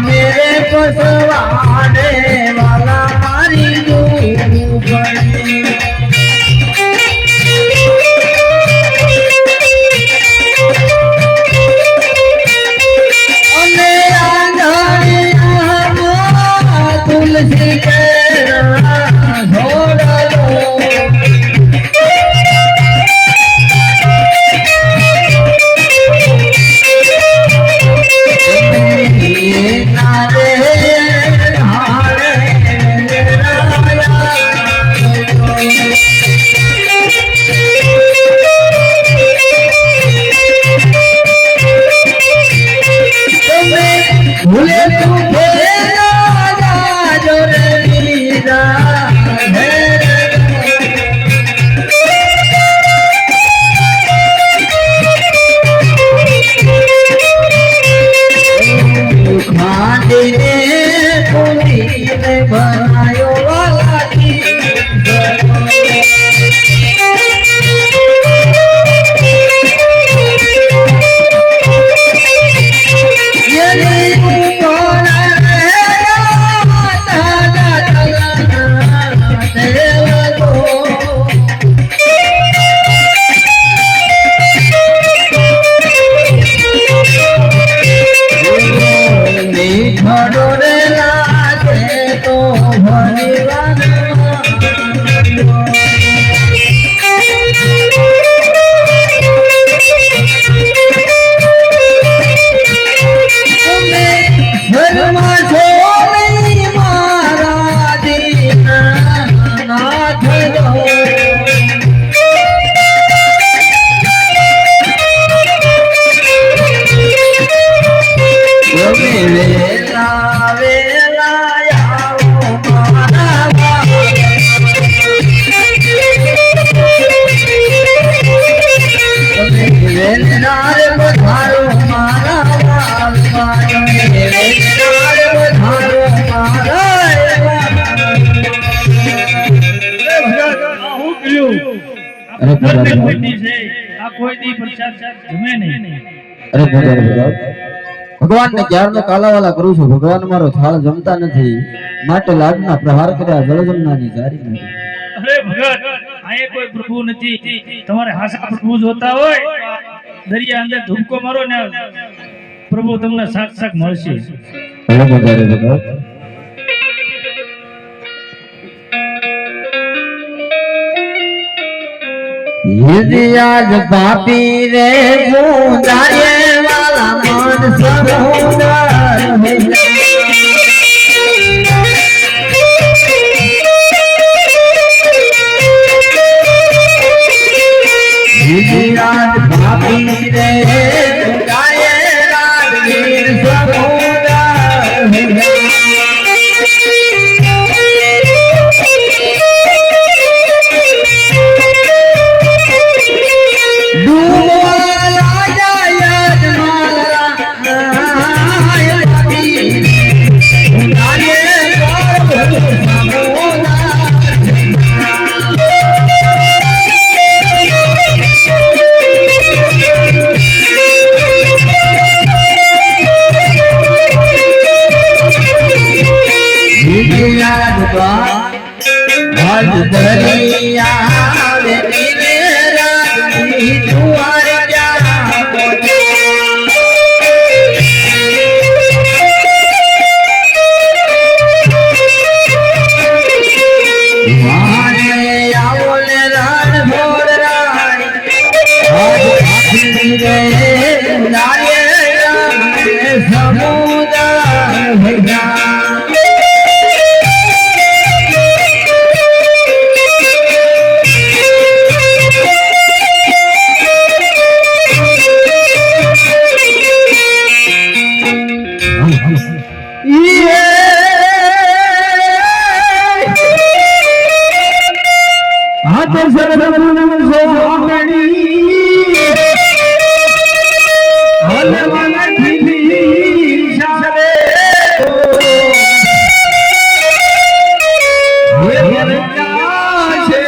मेरे पसवाने वाला मारी तुलसी के बनायो वाला की भगवान ने क्यार नो काला वाला करू छो भगवान मारो थाल जमता नहीं माटे लाडना प्रहार कर्या जल जमनानी जारी नहीं। अरे भगत आए कोई प्रभु नहीं तुम्हारे हासा प्रभु जोता होय दरिया अंदर धुमको मारो ने प्रभु તમને સાક્ષાત મળશે। अरे भगत यदि आज पापी रे गुंजाए वाला मन समुदार यदि आज पापी रे गुंजाए राजवीर समुदार दरिया समुदाय હાથ સરદમ સોહામણી હલવાના ખીલી શારે હે હરતા છે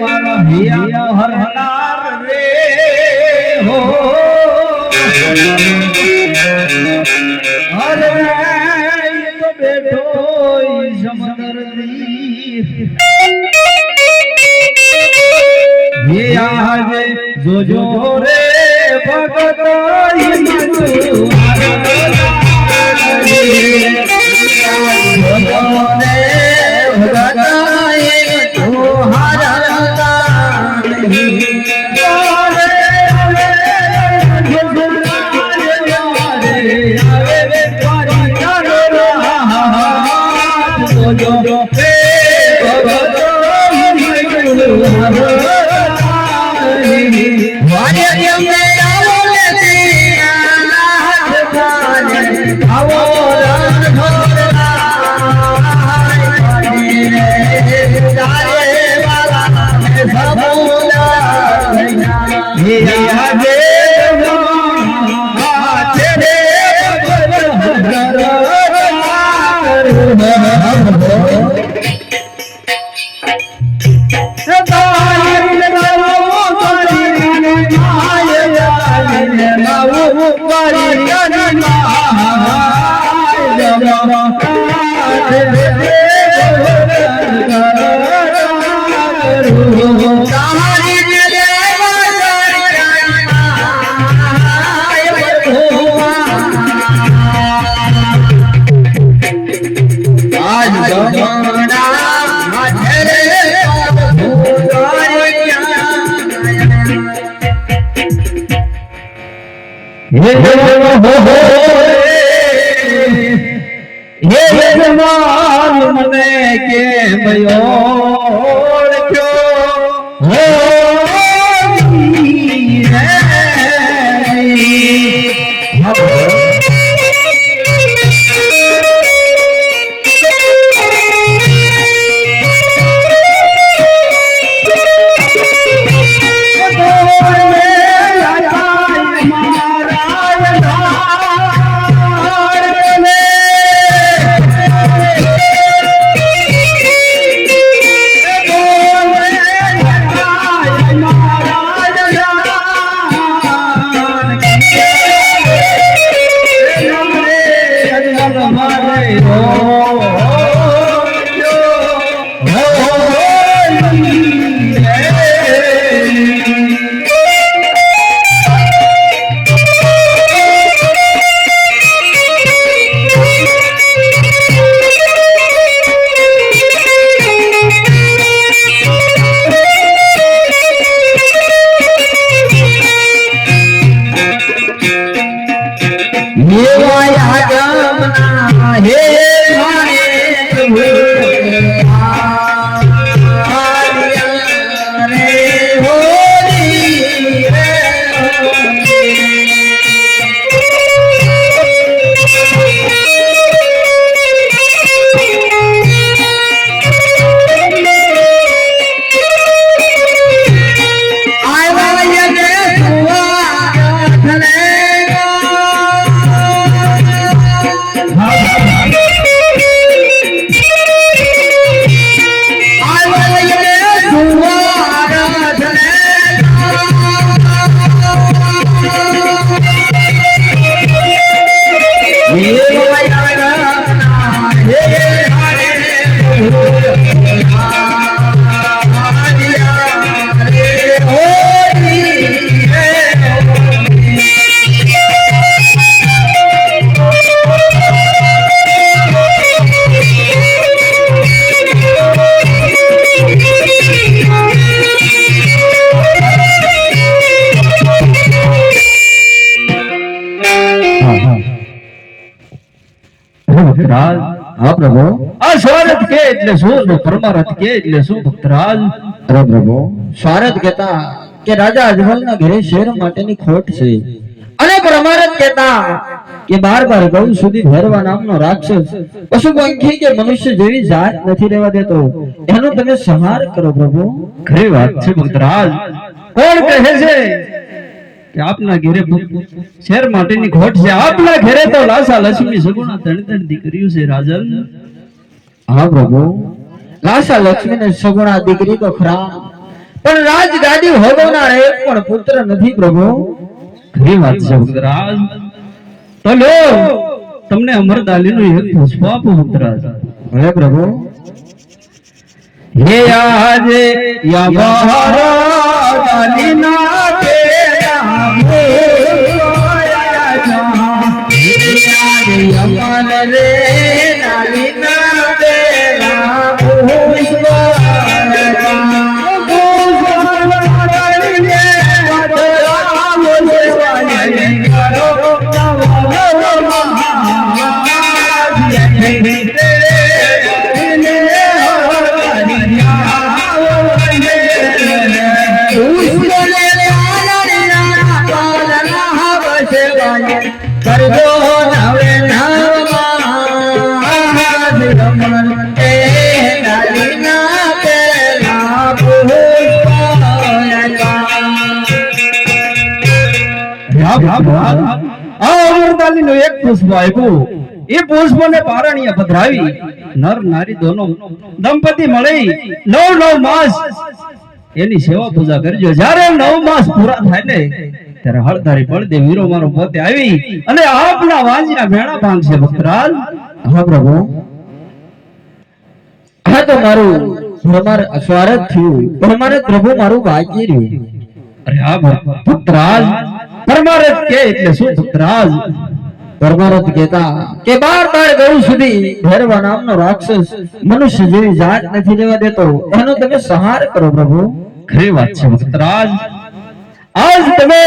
મારા હિયા હરનાર રે હો અરે તો બેઠો સમંદર દી હે આજે જોજો રે ભગત મને કે હા પ્રભુ આ સ્વારથ કે એટલે શું ને પરમારથ કે એટલે શું ભક્તરાજ? અરે પ્રભુ સ્વારથ કહેતા કે રાજા અજમલના ઘરે શેર માટેની ખોટ છે અને પરમારથ કહેતા કે બાર ગૌ સુધી ભેરવા નામનો રાક્ષસ પશુ પંખી કે મનુષ્ય જેવી જાત નથી રહેવા દેતો, એનો તમે સંહાર કરો પ્રભુ. ખરી વાત છે ભક્તરાજ. કોણ કહે છે કે આપના ઘેરે શેર માટેની ખોટ છે? આપના ઘેરે તો લાસા લક્ષ્મી સગુણા ત્રણ દીકરીઓ છે રાજન. હા પ્રભુ, લાસા લક્ષ્મી ને સગુણા દીકરી તો ખરા, પણ રાજ ગાદી હોગવનાર એક પણ પુત્ર નથી પ્રભુ. ખરી વાત છે ભક્તરાજ. તો લો તમને અમરદાલીનું એક પુષ્પ આપો ભક્તરાજ. હે પ્રભુ. હે આજે યા દાલીના કેરા ભોયા યમન રે દાલીના કેરા અમરદાલીનું એક પુષ્પ આપ્યું. એ પુષ્પને પારણીય પધરાવી નર નારી દોનો દંપતિ મળી 9 માસ એની સેવા પૂજા કરજો. જ્યારે 9 માસ પૂરા થાય ને ત્યારે હળધારી બળદેવ વીરો મારો પોતે આવી અને આપના વાંજના ભેણા ભાંગશે ભક્તરાજ. હા પ્રભુ. હા તો મારું સ્વાર્થ થયું, પરમાનંદ પ્રભુ મારું ભાગ્ય રહ્યું. અરે હા ભક્તરાજ, પરમારથ કે એટલે શું ભક્તરાજ? પરમારથ કહેતા કે 12 ગૌ સુધી ભેરવા નામનો રાક્ષસ મનુષ્ય જેવી જાત નથી રહેવા દેતો, એનો તમે સંહાર કરો પ્રભુ. ખરી વાત છે ભક્તરાજ. આજ તમે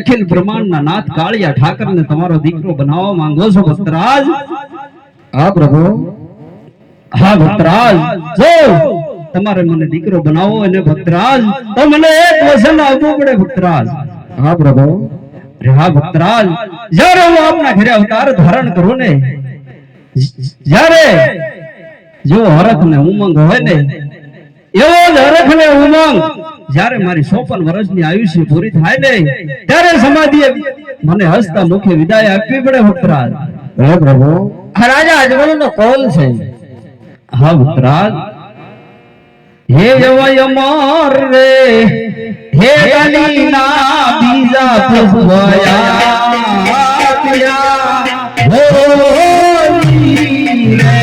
અખિલ બ્રહ્માંડના નાથ કાળિયા ઠાકરને તમારો દીકરો બનાવવા માંગો છો ભક્તરાજ. હા પ્રભુ. હા ભક્તરાજ, જો તમારે મને દીકરો બનાવવો હોય ને ભક્તરાજ, તો મને એક વચન આપવું પડે ભક્તરાજ. હા પ્રભુ. હા ભક્તરાજ, જ્યારે હું આપના ઘરે અવતાર ધારણ કરું ને, જ્યારે જો હરખ ને ઉમંગ હોય ને, એવો જ હરખ ને ઉમંગ જ્યારે મારી 54 વર્ષની આયુષ્ય પૂરી થાય ને, ત્યારે સમાધિએ મને હસતા મુખે વિદાય આપવી પડે ભક્તરાજ. હે પ્રભુ. આ રાજા અજમલનો કોલ છે. હા ભક્તરાજ. હે જવય અમર રે, હે ગલીના બીજા પુષ્પયા હોલી રે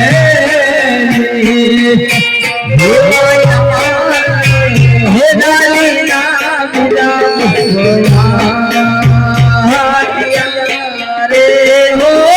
હે ગલીના બીજા પુષ્પયા રે હોલી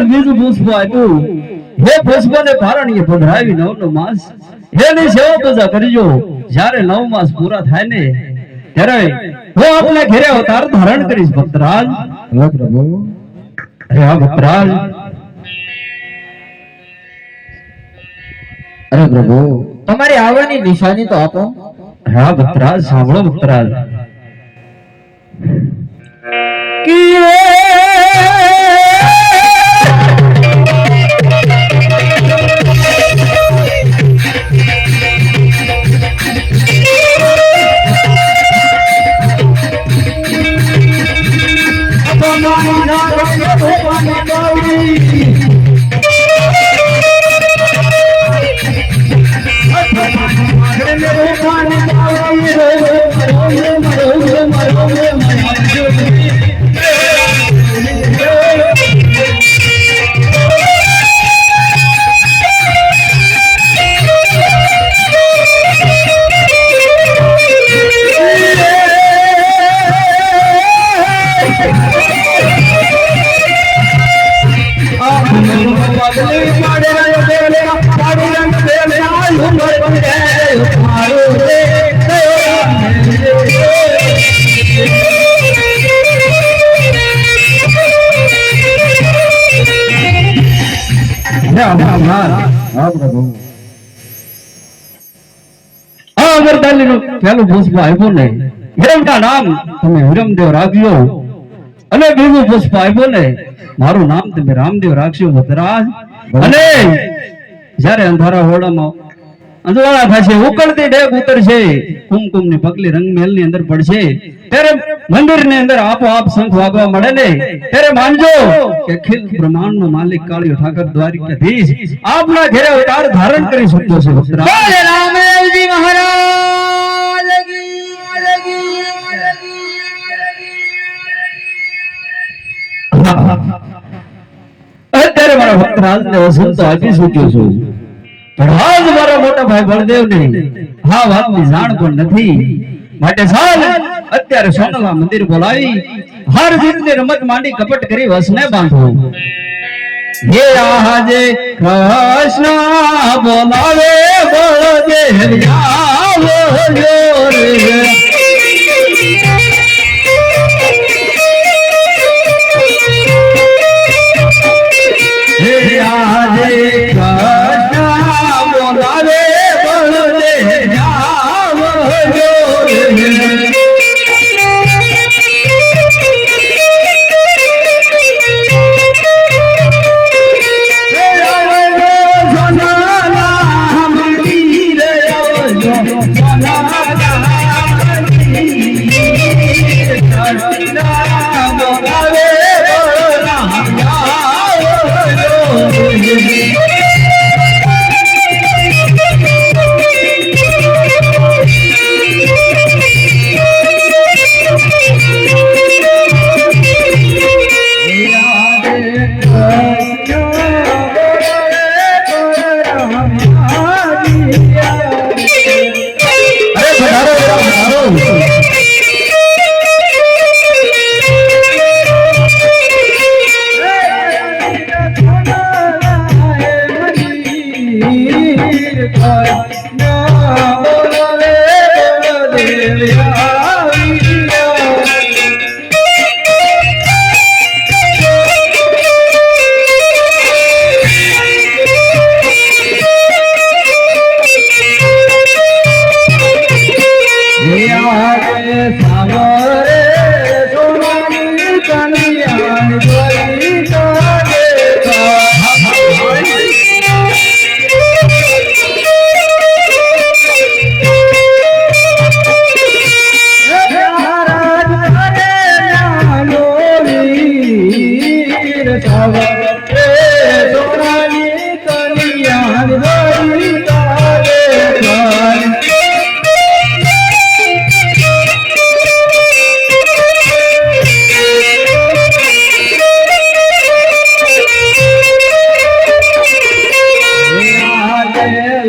બીજું પુષ્પ આપ્યું હે પુષ્પને પારણીએ પધરાવી નવનો માસ એની સેવા પૂજા કરજો જ્યારે 9 માસ પૂરા થાય ને ત્યારે હું આપના ઘરે અવતાર ધારણ કરીશ ભક્તરાજ હે પ્રભુ અરે હા ભક્તરાજ અરે પ્રભુ તમારી આવવાની નિશાની તો આપો હા ભક્તરાજ સાંભળો ભક્તરાજ પેલું પુષ્પ આપ્યું ને હિરમના નામ તમે હિરમદેવ રાખજો અને બીજું પુષ્પ આપ્યું ને મારું નામ તમે રામદેવ રાખજો ભદ્રાજ અને જ્યારે અંધારા હોડામાં અંજવાળા થશે ઉકળતી ડેગ ઉતરશે કુમકુમ ની પગલી રંગમહેલ ની અંદર પડશે ત્યારે મંદિર ની અંદર આપોઆપ શંખ વાગવા મળે ને ત્યારે માનજો કે અખિલ બ્રહ્માંડ નો માલિક કાળિયો ઠાકર દ્વારિકાધીશ આપના ઘરે અવતાર ધારણ કરી શકતો છે ભદ્રાજ રામદેવજી મહારાજ અત્યારે મારા ભક્તરાજ ને વસંત આપી ચૂક્યો છું પણ આજ મારા મોટા ભાઈ બળદેવ ને આ વાતની જાણ પણ નથી માટે ચાલ અત્યારે સોનલા મંદિર બોલાવી હાર જીતની રમત માંડી કપટ કરી વસને બાંધો હે આજે કૃષ્ણ બોલાવે બળદેવ આવો રે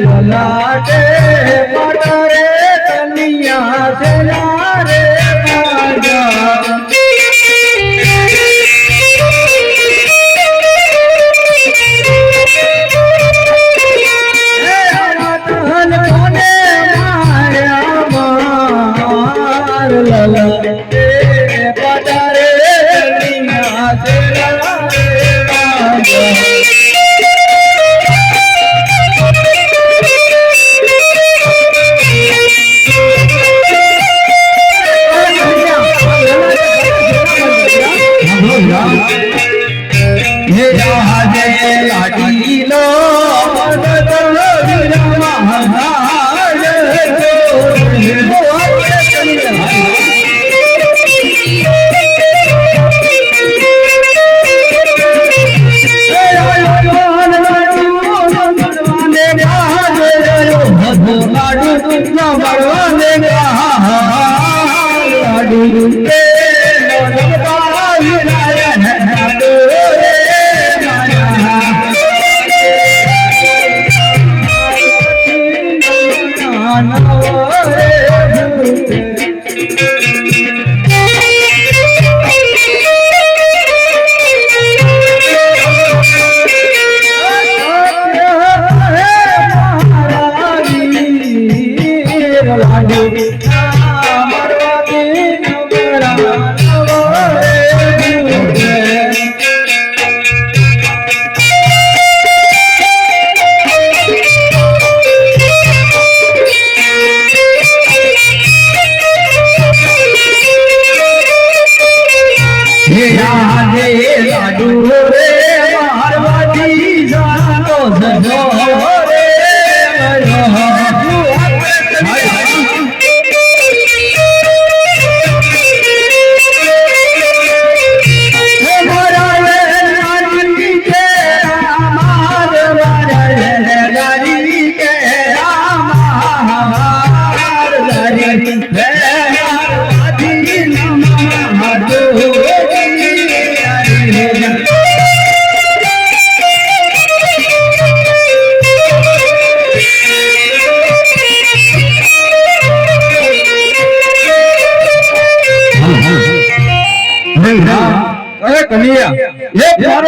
લલાટે પટરે કનિયા સેલા રે રાજા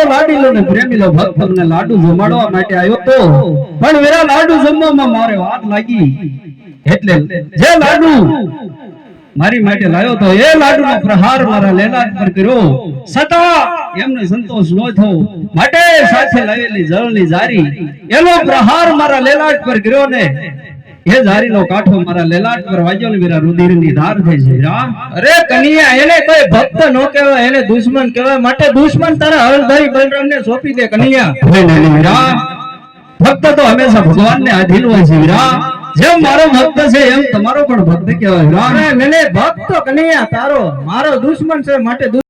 લાડીલો ને પ્રેમીલો ભક્ત તમને લાડુ જમાડવા માટે આવ્યો તો પણ વેરા લાડુ જમવામાં મારે વાત લાગી એટલે જે લાડુ મારી માટે લાવ્યો તો એ લાડુનો પ્રહાર મારા લેલાટ પર કર્યો છતાં એમને સંતોષ ન થયો માટે સાથે લાવેલી જળની જારી એનો પ્રહાર મારા લેલાટ પર કર્યો ને એ જારીનો કાંઠો મારા લેલાટ પર વાગ્યો ને મેરા રુધિરની ધાર થઈ છે રામ અરે કન્યા એને કોઈ ભક્ત નો કહેવાય એને દુશ્મન કહેવાય માટે દુશ્મન તારા હળભાઈ બલરામને સોંપી દે કન્યા રામ ભક્ત તો હંમેશા ભગવાનને આધીન હોય છે રામ જેમ મારો ભક્ત છે એમ તમારો પણ ભક્ત કહેવાય રામ મને ભક્ત કન્યા તારો મારો દુશ્મન છે માટે